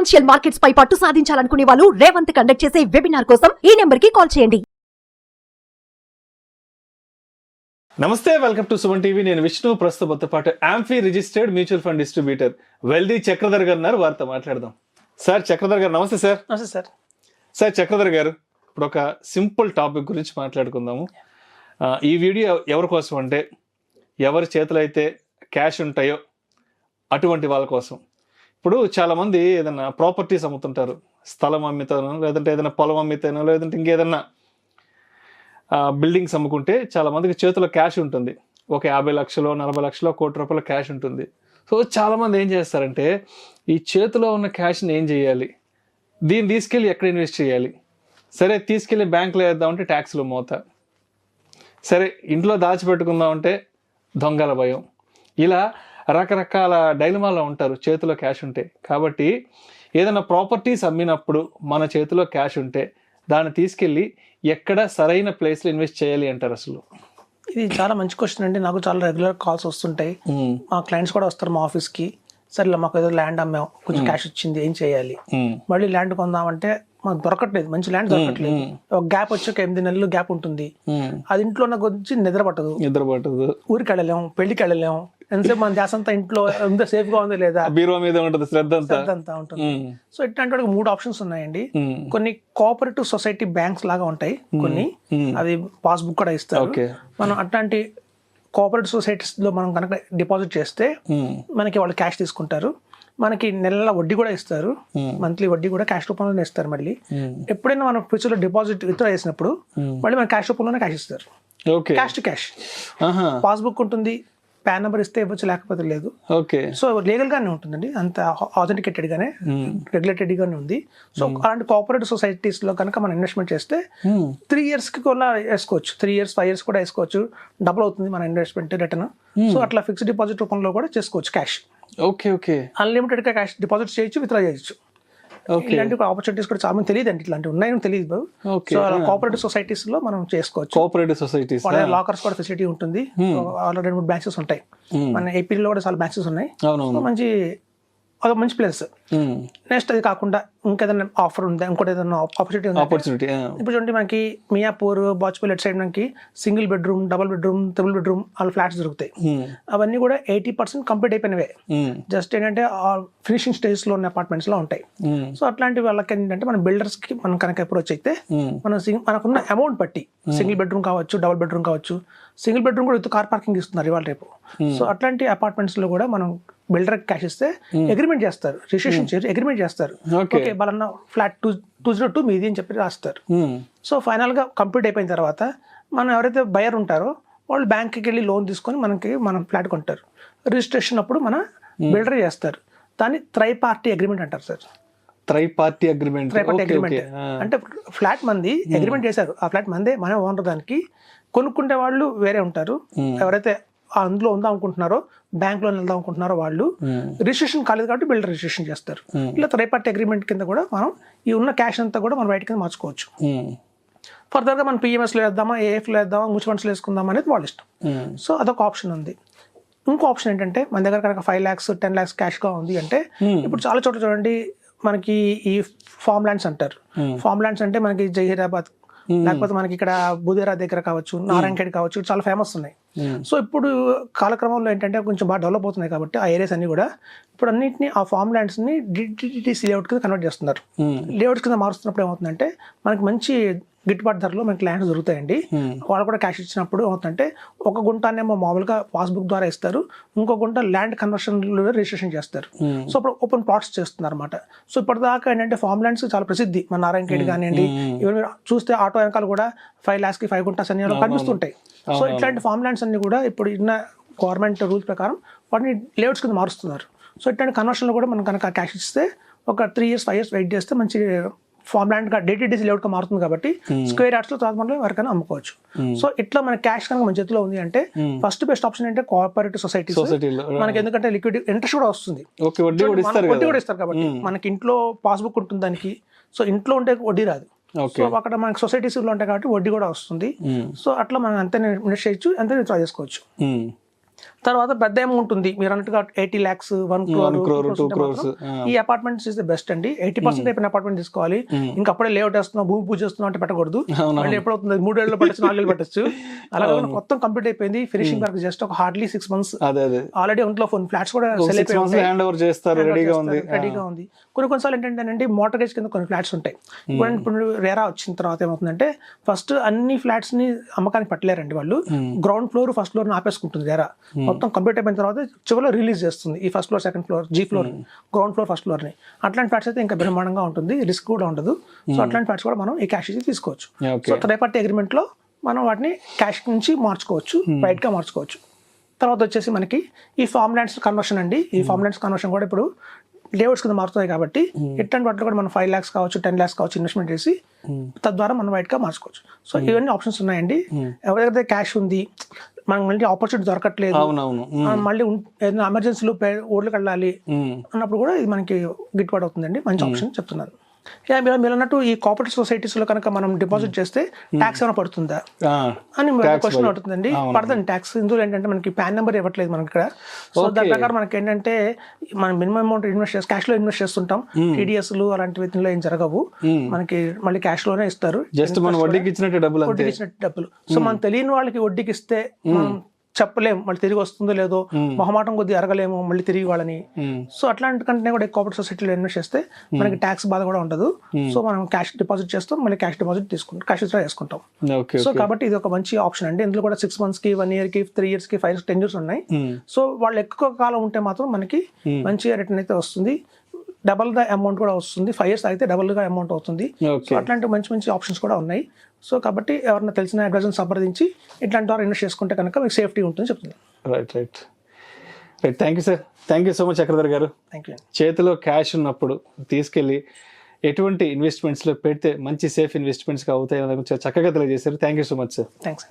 Financial markets పై పట్టు సాధించాలనుకునే వాళ్ళు Revanth conduct చేసే వెబినార్ కోసం ఈ నెంబర్ కి కాల్ చేయండి. నమస్తే, వెల్కమ్ టు సుమన్ టీవీ. నేను విష్ణు. ప్రస్తుతంతో పాటు amphi registered mutual fund distributor wealthy Chakradhar గారు ఉన్నారు. వారితో మాట్లాడదాం. సార్ చక్రధర్ గారు నమస్తే. సార్ నమస్తే సార్. సార్ చక్రధర్ గారు, ఇప్పుడు ఒక సింపుల్ టాపిక్ గురించి మాట్లాడుకుందాము. ఈ వీడియో ఎవరి కోసం అంటే, ఎవరి చేతిలో అయితే క్యాష్ ఉంటాయో అటువంటి వాళ్ళ కోసం. ఇప్పుడు చాలామంది ఏదైనా ప్రాపర్టీస్ అమ్ముతుంటారు. స్థలం అమ్మితేనో, లేదంటే ఏదైనా పొలం అమ్మితేనో, లేదంటే ఇంకేదన్నా బిల్డింగ్స్ అమ్ముకుంటే చాలామందికి చేతిలో క్యాష్ ఉంటుంది. ఒక 50 లక్షలు, 40 లక్షలు, ₹1,00,00,000 క్యాష్ ఉంటుంది. సో చాలామంది ఏం చేస్తారంటే, ఈ చేతిలో ఉన్న క్యాష్ని ఏం చేయాలి, దీన్ని తీసుకెళ్ళి ఎక్కడ ఇన్వెస్ట్ చేయాలి, సరే తీసుకెళ్ళి బ్యాంకులో వేద్దామంటే ట్యాక్స్లు మోత, సరే ఇంట్లో దాచిపెట్టుకుందామంటే దొంగల భయం, ఇలా రకరకాల డైలమాలో ఉంటారు చేతిలో క్యాష్ ఉంటే. కాబట్టి ఏదైనా ప్రాపర్టీస్ అమ్మినప్పుడు మన చేతిలో క్యాష్ ఉంటే దాన్ని తీసుకెళ్ళి ఎక్కడ సరైన ప్లేస్లో ఇన్వెస్ట్ చేయాలి అంటారు? అసలు ఇది చాలా మంచి క్వశ్చన్ అండి. నాకు చాలా రెగ్యులర్ కాల్స్ వస్తుంటాయి. మా క్లయింట్స్ కూడా వస్తారు మా ఆఫీస్కి. సరే మాకు ఏదో ల్యాండ్ అమ్మాం, కొంచెం క్యాష్ వచ్చింది, ఏం చేయాలి, మళ్ళీ ల్యాండ్ కొందామంటే మాకు దొరకట్లేదు, మంచి ల్యాండ్ దొరకట్లేదు. ఒక గ్యాప్ వచ్చి ఒక 8 నెలలు గ్యాప్ ఉంటుంది. అది ఇంట్లో నాకు వచ్చి నిద్ర పట్టదు, ఊరికి వెళ్ళలేము, పెళ్లికి వెళ్ళలేము. ఎంతసేపు మన ధ్యాస అంతా ఇంట్లో ఉందో, సేఫ్ గా ఉందో లేదా, బీరో మీద ఉంటుంది, శ్రద్ధ అంతా ఉంటుంది. సో ఇట్లాంటి వాడికి 3 ఆప్షన్స్ ఉన్నాయండి. కొన్ని కోఆపరేటివ్ సొసైటీ బ్యాంక్స్ లాగా ఉంటాయి, కొన్ని అది పాస్బుక్ కూడా ఇస్తారు. మనం అట్లాంటి కోఆపరేటివ్ సొసైటీస్ లో మనం కనుక డిపాజిట్ చేస్తే మనకి వాళ్ళు క్యాష్ తీసుకుంటారు. మనకి నెలల వడ్డీ కూడా ఇస్తారు, మంత్లీ వడ్డీ కూడా క్యాష్ రూపంలోనే ఇస్తారు. మళ్ళీ ఎప్పుడైనా మనం ఫ్యూచర్ లో డిపాజిట్ విత్డ్రా చేసినప్పుడు మళ్ళీ మన క్యాష్ రూపంలోనే క్యాష్ ఇస్తారు. Cash to cash. పాస్బుక్ ఉంటుంది, పాన్ నెంబర్ ఇస్తే ఇవ్వచ్చు, లేకపోతే లేదు. సో లీగల్ గానే ఉంటుందండి, అంత ఆథెంటికేటెడ్ గానే, రెగ్యులేటెడ్ గానే ఉంది. సో అలాంటి కోఆపరేటివ్ సొసైటీస్ లో కనుక మనం ఇన్వెస్ట్మెంట్ చేస్తే 3 years కి కూడా వేసుకోవచ్చు, 3 years 5 years కూడా వేసుకోవచ్చు. డబుల్ అవుతుంది మన ఇన్వెస్ట్మెంట్ రిటర్న్. సో అట్లా ఫిక్స్డ్ డిపాజిట్ రూపంలో కూడా చేసుకోవచ్చు క్యాష్. అన్లిమిటెడ్ గా క్యాష్ డిపాజిట్ చేయొచ్చు, విత్డ్రా చేయొచ్చు. ఇలాంటి ఆపర్చునిటీస్ కూడా చాలా తెలియదు అండి, ఇట్లాంటివి ఉన్నాయని తెలియదు. సో కోఆపరేటివ్ సొసైటీస్ లో మనం చేసుకోవచ్చు. కోఆపరేటివ్ సొసైటీస్ లాకర్స్ కూడా ఫెసిలిటీ ఉంటుంది. ఆల్రెడీ 2-3 బ్రాంచెస్ ఉంటాయి. మన ఏపీలో కూడా చాలా బ్రాంచెస్ ఉన్నాయి. మంచి అదొక మంచి ప్లేస్. నెక్స్ట్ అది కాకుండా ఇంకేదైనా ఆఫర్ ఉందా, ఇంకోటి ఏదైనా ఆపర్చునిటీ ఉందా? ఇప్పుడు చూడండి, మనకి మియాపూర్, బాచ్పల్లి అటు సైడ్ మనకి single bedroom, double bedroom, triple bedroom అలా ఫ్లాట్స్ దొరుకుతాయి. అవన్నీ కూడా 80% కంప్లీట్ అయిపోయినవే. జస్ట్ ఏంటంటే ఫినిషింగ్ స్టేజ్ లో ఉన్న అపార్ట్మెంట్స్ లో ఉంటాయి. సో అట్లాంటి వాళ్ళకి ఏంటంటే మన బిల్డర్స్ కి మనం కనుక అప్రోచ్ అయితే మనకున్న అమౌంట్ బట్టి, సింగిల్ బెడ్రూమ్ కావచ్చు, డబుల్ బెడ్రూమ్ కావచ్చు, సింగిల్ బెడ్రూమ్ కూడా విత్ కార్ పార్కింగ్ ఇస్తున్నారు ఇవాళ రేపు. సో అట్లాంటి అపార్ట్మెంట్స్ లో కూడా మనం బిల్డర్ క్యాష్ ఇస్తే అగ్రిమెంట్ చేస్తారు, రిజిస్ట్రేషన్ చేసి అగ్రిమెంట్ చేస్తారు. ఓకే బలన్న ఫ్లాట్ 202 మీది అని చెప్పి రాస్తారు. సో ఫైనల్ గా కంప్లీట్ అయిపోయిన తర్వాత మనం ఎవరైతే బయర్ ఉంటారో వాళ్ళు బ్యాంక్కి వెళ్ళి లోన్ తీసుకొని మనం ఫ్లాట్ కొంటారు. రిజిస్ట్రేషన్ అప్పుడు మన బిల్డర్ చేస్తారు. దాన్ని త్రైపార్టీ అగ్రిమెంట్ అంటారు సార్. త్రైపార్టీ అగ్రిమెంట్ అంటే ఫ్లాట్ మంది అగ్రిమెంట్ చేశారు, ఆ ఫ్లాట్ మందే, మన ఓనర్. దానికి కొనుక్కుంటే వాళ్ళు వేరే ఉంటారు. ఎవరైతే అందులో ఉందాం అనుకుంటున్నారో, బ్యాంక్ లోన్ వెళ్దాం అనుకుంటున్నారో వాళ్ళు రిజిస్ట్రేషన్ కాలేదు కాబట్టి బిల్డర్ రిజిస్ట్రేషన్ చేస్తారు. ఇలా త్రైపార్టీ అగ్రిమెంట్ కింద కూడా మనం ఈ ఉన్న క్యాష్ అంతా కూడా మనం బయట కింద మార్చుకోవచ్చు. ఫర్దర్ గా మనం PMS లో వేద్దామా, AF లో వేద్దామా, మ్యూచువల్ ఫండ్స్ లో వేసుకుందామా అనేది వాళ్ళ ఇష్టం. సో అదొక ఆప్షన్ ఉంది. ఇంకో ఆప్షన్ ఏంటంటే, మన దగ్గర కనుక 5 lakhs 10 lakhs క్యాష్ గా ఉంది అంటే, ఇప్పుడు చాలా చోట్ల చూడండి మనకి ఈ ఫార్మ్ ల్యాండ్స్ అంటారు. ఫార్మ్ ల్యాండ్స్ అంటే మనకి జహీరాబాద్, లేకపోతే మనకి ఇక్కడ బుదేరా దగ్గర కావచ్చు, నారాయణఖేడ్ కావచ్చు, చాలా ఫేమస్ ఉన్నాయి. సో ఇప్పుడు కాలక్రమంలో ఏంటంటే కొంచెం బాగా డెవలప్ అవుతున్నాయి కాబట్టి ఆ ఏరియాస్ అన్ని కూడా ఇప్పుడు అన్నింటినీ ఆ ఫార్మ్ ల్యాండ్స్ ని DTC లేఅవుట్ కింద కన్వర్ట్ చేస్తున్నారు. లేఅవుట్ కింద మారుస్తున్నప్పుడు ఏమవుతుందంటే మనకి మంచి గిట్టుబాటు ధరలో మనకి ల్యాండ్స్ దొరుకుతాయండి. వాళ్ళు కూడా క్యాష్ ఇచ్చినప్పుడు ఏమవుతుందంటే, ఒక గుంటనేమో మామూలుగా పాస్బుక్ ద్వారా ఇస్తారు, ఇంకో గుంట ల్యాండ్ కన్వర్షన్ రిజిస్ట్రేషన్ చేస్తారు. సో అప్పుడు ఓపెన్ ప్లాట్స్ చేస్తున్నారు అనమాట. సో ఇప్పటిదాకా ఏంటంటే ఫార్మ్ ల్యాండ్స్ చాలా ప్రసిద్ధి. మన నారాయణఖేడ్ కానివ్వండి, ఇవన్నీ చూస్తే ఆటో వెనకాల కూడా 5 lakhs 5 గుంటాస్ అన్ని కనిపిస్తుంటాయి. సో ఇట్లాంటి ఫార్మ్ ల్యాండ్స్ అన్ని కూడా ఇప్పుడు ఉన్న గవర్నమెంట్ రూల్స్ ప్రకారం వాటిని లేఅవుట్స్ కింద మారుస్తున్నారు. సో ఇట్లాంటి కన్వర్షన్లో కూడా మనం కనుక క్యాష్ ఇస్తే ఒక 3 years 5 years వెయిట్ చేస్తే మంచి ఫార్మ్ ల్యాండ్ గా DTC లేఅవుట్ గా మారుతుంది కాబట్టి స్క్వేర్ యార్డ్స్ లో తర్వాత మనం ఎవరికైనా అమ్ముకోవచ్చు. సో ఇట్లా మన క్యాష్ కనుక మన చేతిలో ఉంది అంటే ఫస్ట్ బెస్ట్ ఆప్షన్ అంటే కోఆపరేటివ్ సొసైటీస్. మనకి ఎందుకంటే లిక్విడ్ ఇంట్రెస్ట్ కూడా వస్తుంది, వడ్డీ కూడా ఇస్తారు కాబట్టి. మనకి ఇంట్లో పాస్బుక్ ఉంటుంది దానికి, సో ఇంట్లో ఉంటే వడ్డీ రాదు. సో అక్కడ మనకి సొసైటీస్ లో ఉంటాయి కాబట్టి వడ్డీ కూడా వస్తుంది. సో అట్లా మనం అంతే ఇన్వెస్ట్ చేయొచ్చు, అంతే విత్డ్రా చేసుకోవచ్చు. తర్వాత పెద్ద అమౌంట్ ఉంది మీరు అన్నట్టుగా 80 lakhs 1 crore 2 crores. ఈ అపార్ట్మెంట్స్ ఇస్ ద బెస్ట్ అండి. 80% అయిపోయిన అపార్ట్మెంట్ తీసుకోవాలి. ఇంకా అప్పుడే లేఅవుట్ వేస్తున్నాం భూమి పూజ చేస్తున్నాం అంటే పెట్టకూడదు. మళ్ళీ ఎప్పుడవుతుంది 3 ఏళ్ళు పట్టచ్చు 4 ఏళ్ళు పట్టచ్చు. అలాగే మొత్తం కంప్లీట్ అయిపోయింది. ఫినిషింగ్ వర్క్ జస్ట్ ఒక హార్డ్లీ 6 months. ఆల్రెడీ ఒంట్లో ఫ్లాట్స్ కూడా సెల్ అయిపోయి హ్యాండ్ ఓవర్ చేస్తారు, రెడీగా ఉంది. కొన్నిసార్లు ఏంటంటే మోటరేజ్ కింద కొన్ని ఫ్లాట్స్ ఉంటాయి. ఇప్పుడు రేరా వచ్చిన తర్వాత ఏమవుతుందంటే ఫస్ట్ అన్ని ఫ్లాట్స్ ని అమ్మకానికి పట్టలేరండి వాళ్ళు. గ్రౌండ్ ఫ్లోర్ ఫస్ట్ ఫ్లోర్ ఆపేసుకుంటుంది రేరా. మొత్తం కంప్లీట్ అయిపోయిన తర్వాత చివరిలో రిలీజ్ చేస్తుంది ఈ first floor second floor G floor ground floor first floor ని. అట్లాంటి ఫ్లాట్స్ అయితే ఇంకా బ్రహ్మాండంగా ఉంటుంది, రిస్క్ కూడా ఉండదు. సో అట్లాంటి ఫ్లాట్స్ కూడా మనం ఈ క్యాష్ ఇచ్చి తీసుకోవచ్చు. సో థర్డ్ పార్టీ అగ్రిమెంట్ లో మనం వాటిని క్యాష్ నుంచి మార్చుకోవచ్చు, బయట గా మార్చుకోవచ్చు. తర్వాత వచ్చేసి మనకి ఈ ఫార్మ్ ల్యాండ్స్ కన్వర్షన్ అండి. ఈ ఫార్మ్ ల్యాండ్స్ కన్వర్షన్ కూడా ఇప్పుడు లేఅవుట్స్ కింద మారుతాయి కాబట్టి ఇట్లాంటి వాటిలో కూడా మనం 5 lakhs కావచ్చు 10 lakhs కావచ్చు ఇన్వెస్ట్మెంట్ చేసి తద్వారా మనం వైట్గా మార్చుకోవచ్చు. సో ఇవన్నీ ఆప్షన్స్ ఉన్నాయండి. ఎవరైతే క్యాష్ ఉంది మనకు మళ్ళీ ఆపర్చునిటీ దొరకట్లేదు, మళ్ళీ ఏదైనా ఎమర్జెన్సీలో ఓడ్లకు వెళ్ళాలి అన్నప్పుడు కూడా ఇది మనకి గిట్టుబాటు అవుతుందండి. మంచి ఆప్షన్ చెప్తున్నాను. మీరు అన్నట్టు ఈ కోఆపరేటివ్ సొసైటీస్ లో కనుక మనం డిపాజిట్ చేస్తే ట్యాక్స్ ఏమైనా పడుతుందా అని క్వశ్చన్ అవుతుందండి. పడుతుంది ట్యాక్స్. ఇందులో ఏంటంటే మనకి పాన్ నెంబర్ ఇవ్వట్లేదు మనకి ఇక్కడ. సో దాని ప్రకారం మనకి ఏంటంటే మనం మినిమం అమౌంట్ ఇన్వెస్ట్ చేసి క్యాష్ లో ఇన్వెస్ట్ చేస్తుంటాం. టీడీఎస్లు అలాంటి వీటిలో ఏం జరగవు, మనకి మళ్ళీ క్యాష్ లోనే ఇస్తారు. వడ్డీకి ఇచ్చినట్టు డబ్బులు. సో మనం తెలియని వాళ్ళకి వడ్డీకి ఇస్తే మనం చెప్పలేము మళ్ళీ తిరిగి వస్తుందో లేదో, మొహమాటం కొద్దిగా అరగలేము మళ్ళీ తిరిగి వాళ్ళని. సో అట్లాంటి కంటే కూడా కోఆపరేటివ్ సొసైటీలో ఇన్వెస్ట్ చేస్తే మనకి ట్యాక్స్ బాధ కూడా ఉండదు. సో మనం క్యాష్ డిపాజిట్ చేస్తాం, మళ్ళీ క్యాష్ డిపాజిట్ తీసుకుంటాం, క్యాష్ విత్డ్రా చేసుకుంటాం. సో కాబట్టి ఇది ఒక మంచి ఆప్షన్ అండి. ఇందులో కూడా 6 months కి 1 year కి 3 years కి 5 years 10 years ఉన్నాయి. సో వాళ్ళు ఎక్కువ కాలం ఉంటే మాత్రం మనకి మంచిగా రిటర్న్ అయితే వస్తుంది, డబల్ గా అమౌంట్ కూడా వస్తుంది. 5 years అయితే డబల్ గా అమౌంట్ అవుతుంది. సో అట్లాంటి మంచి ఆప్షన్స్ కూడా ఉన్నాయి. సో కాబట్టి ఎవరైనా తెలిసిన అడ్వైజర్ని సంప్రదించి ఇట్లాంటి ద్వారా ఇన్వెస్ట్ చేసుకుంటే కనుక మీకు సేఫ్టీ ఉంటుంది చెప్తున్నాను. Right. Thank you sir. Thank you so much Chakradhar garu. Thank you. చేతిలో క్యాష్ ఉన్నప్పుడు తీసుకెళ్ళి ఎటువంటి ఇన్వెస్ట్మెంట్స్లో పెడితే మంచి సేఫ్ ఇన్వెస్ట్మెంట్స్గా అవుతాయి అనే చక్కగా తెలియజేశారు. Thank you so much sir. Thanks.